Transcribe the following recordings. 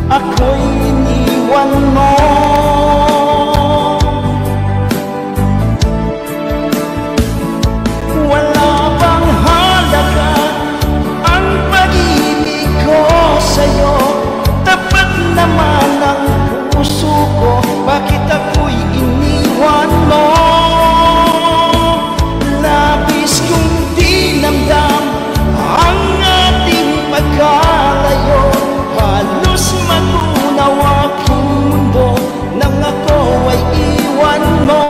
ako'y iniwan mo. Wala bang halaga ang pag-ibig ko sa'yo? Tapat naman ang puso ko, bakit ako'y iniwan mo? Labis kong dinamdam ang ating pagkalayo, halos magunaw aking mundo nang ako ay iwan mo.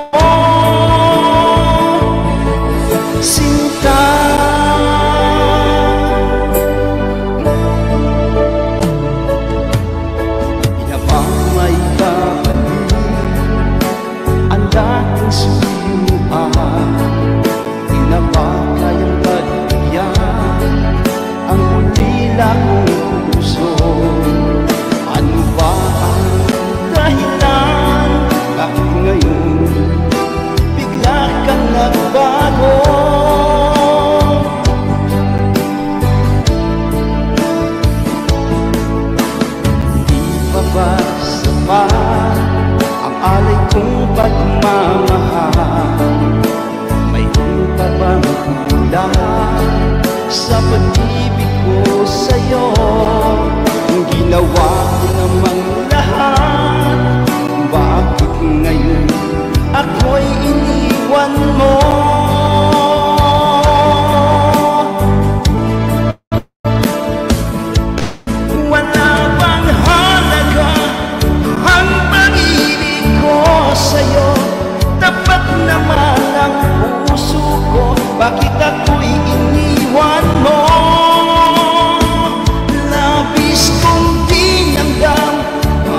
Sinta, inabangay ka ang dating suyuan, inabangay ang bagyan ang ulila kong puso. Ano ba ang dahilan? Bakit ngayon bigla kang nagbago? Di pa ba sapat ang alay kong pagmamahal? Mayroon pa bang kulang sa pag-ibig ko sa'yo? Ginawa ko namang lahat, bakit ngayon ako'y iniwan mo? Wala bang halaga ang pag-ibig ko sa'yo? Tapat naman ang puso ko, bakit ako'y iniwan mo? Labis kong dinamdam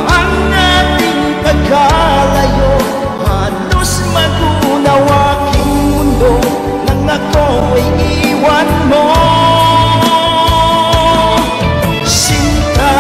ang ating pagkalayo, halos magunaw aking mundo nang ako ay iwan mo. Sinta,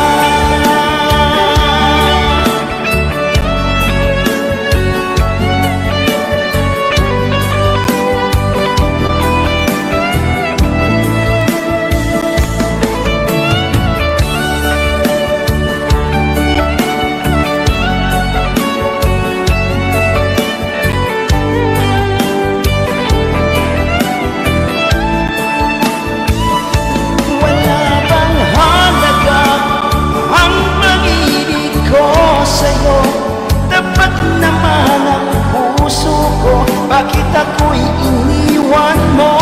wala bang halaga ang pag-ibig ko sa'yo? Tapat naman ang puso ko, bakit ako'y iniwan mo?